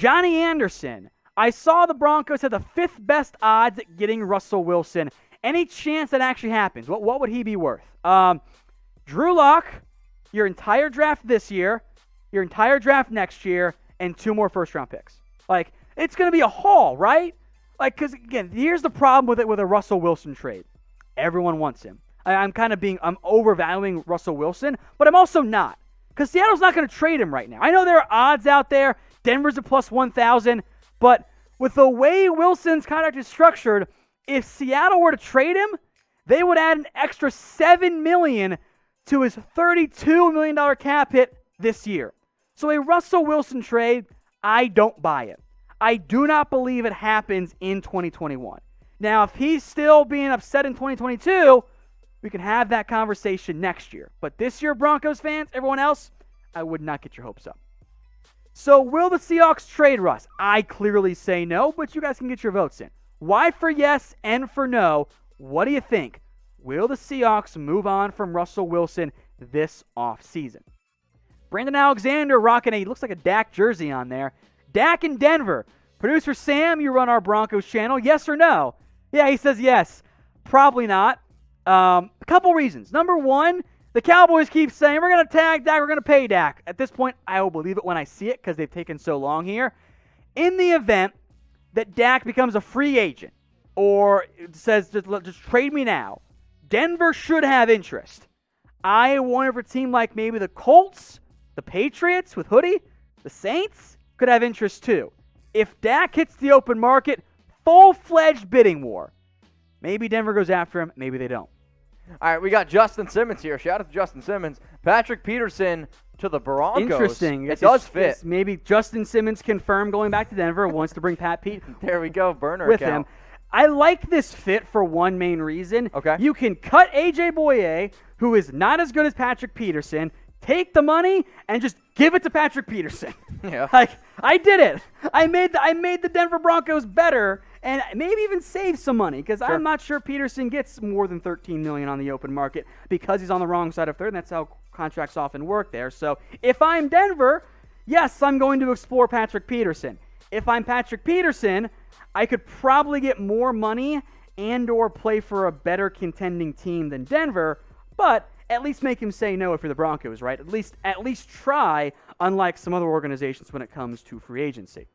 Johnny Anderson. I saw the Broncos had the 5th best odds at getting Russell Wilson. Any chance that actually happens? What would he be worth? Drew Lock, your entire draft this year, your entire draft next year, and 2 more first-round picks. Like, it's going to be a haul, right? Like, because, again, here's the problem with it with a Russell Wilson trade. Everyone wants him. I'm overvaluing Russell Wilson, but I'm also not. Because Seattle's not going to trade him right now. I know there are odds out there. Denver's at plus 1,000. But with the way Wilson's contract is structured, if Seattle were to trade him, they would add an extra $7 million to his $32 million cap hit this year. So a Russell Wilson trade, I don't buy it. I do not believe it happens in 2021. Now, if he's still being upset in 2022, we can have that conversation next year. But this year, Broncos fans, everyone else, I would not get your hopes up. So will the Seahawks trade Russ? I clearly say no, but you guys can get your votes in. Y for yes and for no. What do you think? Will the Seahawks move on from Russell Wilson this offseason? Brandon Alexander rocking looks like a Dak jersey on there. Dak in Denver. Producer Sam, you run our Broncos channel. Yes or no? Yeah, he says yes. Probably not. A couple reasons. Number one, the Cowboys keep saying, we're going to tag Dak, we're going to pay Dak. At this point, I will believe it when I see it because they've taken so long here. In the event that Dak becomes a free agent or says, just trade me now, Denver should have interest. I wonder if a team like maybe the Colts, the Patriots with Hoodie, the Saints could have interest too. If Dak hits the open market, full-fledged bidding war. Maybe Denver goes after him, maybe they don't. All right, we got Justin Simmons here. Shout out to Justin Simmons. Patrick Peterson to the Broncos. Interesting. It does fit. Maybe Justin Simmons confirmed going back to Denver, wants to bring Pat Pete there we go, burner with account. him. I like this fit for one main reason. Okay. You can cut A.J. Boye, who is not as good as Patrick Peterson, take the money, and just give it to Patrick Peterson. Yeah. Like, I did it. I made the Denver Broncos better and maybe even save some money because Sure. I'm not sure Peterson gets more than $13 million on the open market because he's on the wrong side of third, and that's how contracts often work there. So if I'm Denver, yes, I'm going to explore Patrick Peterson. If I'm Patrick Peterson, I could probably get more money and or play for a better contending team than Denver, but at least make him say no if you're the Broncos, right? At least try, unlike some other organizations when it comes to free agency.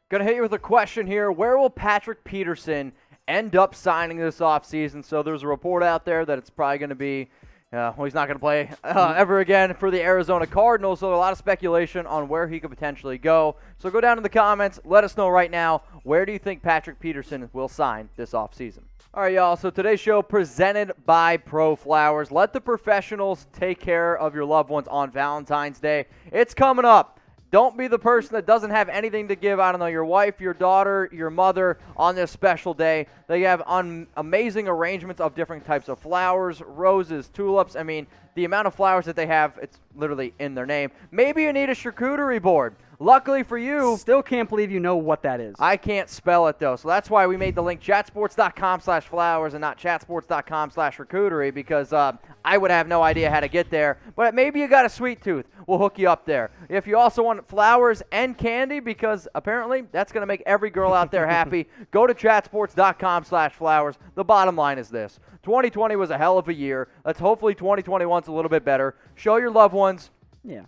Going to hit you with a question here. Where will Patrick Peterson end up signing this offseason? So there's a report out there that it's probably going to be, he's not going to play ever again for the Arizona Cardinals. So a lot of speculation on where he could potentially go. So go down in the comments. Let us know right now, where do you think Patrick Peterson will sign this offseason? All right, y'all. So today's show presented by Pro Flowers. Let the professionals take care of your loved ones on Valentine's Day. It's coming up. Don't be the person that doesn't have anything to give, I don't know, your wife, your daughter, your mother on this special day. They have amazing arrangements of different types of flowers, roses, tulips. I mean, the amount of flowers that they have, it's literally in their name. Maybe you need a charcuterie board. Luckily for you, Still can't believe you know what that is. I can't spell it, though. So that's why we made the link chatsports.com/flowers and not chatsports.com/charcuterie because I would have no idea how to get there. But maybe you got a sweet tooth. We'll hook you up there. If you also want flowers and candy, because apparently that's going to make every girl out there happy, go to chatsports.com/flowers. The bottom line is this. 2020 was a hell of a year. Let's hopefully 2021's a little bit better. Show your loved ones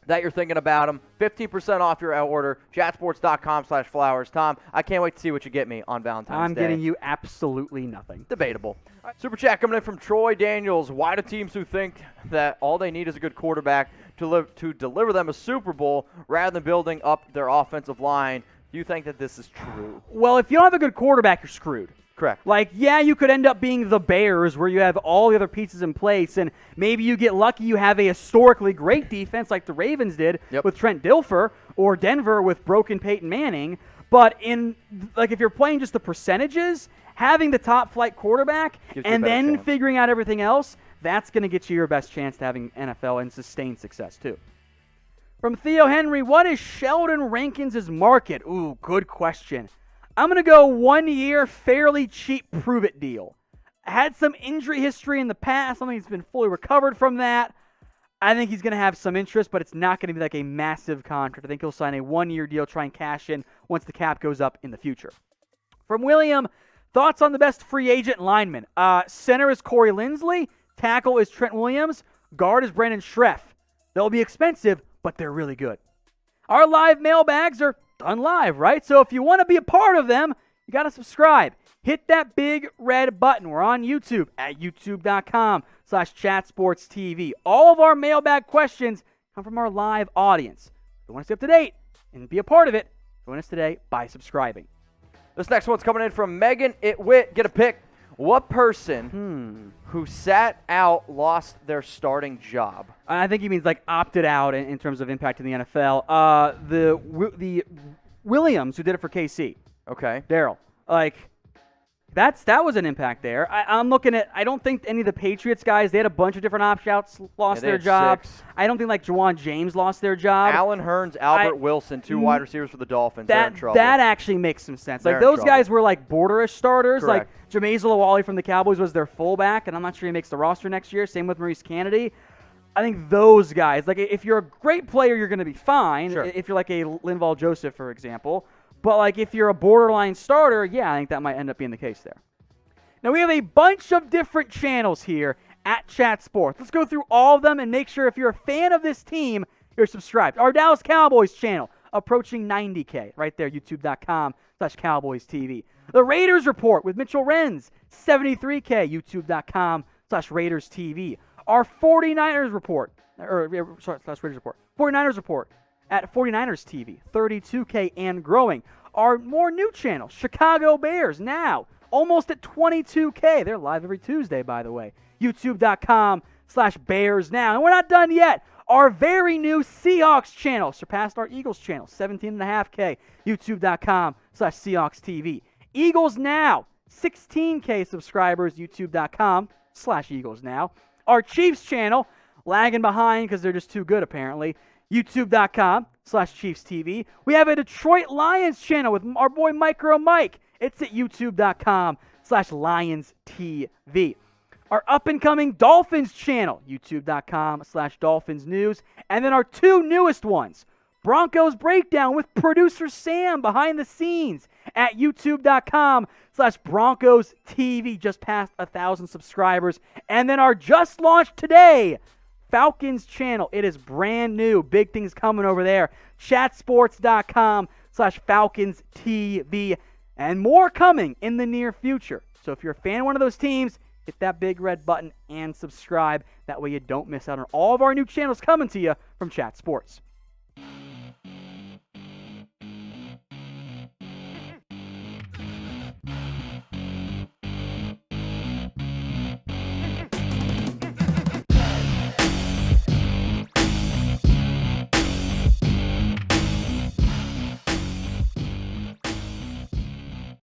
that you're thinking about them. 15% off your order. Chatsports.com/flowers. Tom, I can't wait to see what you get me on Valentine's Day. I'm getting you absolutely nothing. Debatable. All right, Super Chat coming in from Troy Daniels. Why do teams who think that all they need is a good quarterback to deliver them a Super Bowl rather than building up their offensive line? Do you think that this is true? Well, if you don't have a good quarterback, you're screwed. Correct. Like, yeah, you could end up being the Bears where you have all the other pieces in place, and maybe you get lucky you have a historically great defense like the Ravens did with Trent Dilfer, or Denver with broken Peyton Manning. But if you're playing just the percentages, having the top flight quarterback and then figuring out everything else, that's going to get you your best chance to having NFL and sustained success too. From Theo Henry, what is Sheldon Rankins' market? Ooh, good question. I'm going to go 1 year, fairly cheap prove-it deal. Had some injury history in the past. I think he's been fully recovered from that. I think he's going to have some interest, but it's not going to be like a massive contract. I think he'll sign a 1-year deal, try and cash in once the cap goes up in the future. From William, thoughts on the best free agent lineman? Center is Corey Linsley. Tackle is Trent Williams. Guard is Brandon Schreff. They'll be expensive, but they're really good. Our live mailbags are done live, right? So if you want to be a part of them, you got to subscribe. Hit that big red button. We're on YouTube at youtube.com/chatsportstv. All of our mailbag questions come from our live audience. If you want to stay up to date and be a part of it, join us today by subscribing. This next one's coming in from Megan Itwit. Get a pick. What person who sat out lost their starting job? I think he means like opted out in terms of impact in the NFL. The Williams who did it for KC. Okay. Daryl. That was an impact there. I'm looking at, I don't think any of the Patriots guys, they had a bunch of different opt-outs, lost their job. 6. I don't think Juwan James lost their job. Allen Hurns, Albert Wilson, 2 wide receivers for the Dolphins. They're in trouble. That actually makes some sense. Those guys were border-ish starters. Correct. Jameis Lawali from the Cowboys was their fullback, and I'm not sure he makes the roster next year. Same with Maurice Kennedy. I think those guys, if you're a great player, you're going to be fine. Sure. If you're like a Linval Joseph, for example. But if you're a borderline starter, yeah, I think that might end up being the case there. Now, we have a bunch of different channels here at Chat Sports. Let's go through all of them and make sure if you're a fan of this team, you're subscribed. Our Dallas Cowboys channel, approaching 90K, right there, youtube.com/CowboysTV. The Raiders Report with Mitchell Renz, 73K, youtube.com/RaidersTV. Our 49ers Report, Raiders Report, 49ers Report at 49ers TV, 32K and growing. Our more new channel, Chicago Bears, now almost at 22K. They're live every Tuesday, by the way. youtube.com/Bears now. And we're not done yet. Our very new Seahawks channel surpassed our Eagles channel, 17.5K. youtube.com/Seahawks TV. Eagles Now, 16K subscribers, youtube.com/Eagles Now. Our Chiefs channel, lagging behind because they're just too good apparently, youtube.com/Chiefs TV. We have a Detroit Lions channel with our boy Micro Mike. It's at youtube.com/Lions TV. Our up-and-coming Dolphins channel, youtube.com/Dolphins News. And then our 2 newest ones, Broncos Breakdown with producer Sam behind the scenes at youtube.com/Broncos TV, just past 1,000 subscribers. And then our just launched today, Falcons channel. It is brand new. Big things coming over there. chatsports.com/Falcons TV. And more coming in the near future. So if you're a fan of one of those teams, hit that big red button and subscribe. That way you don't miss out on all of our new channels coming to you from Chat Sports.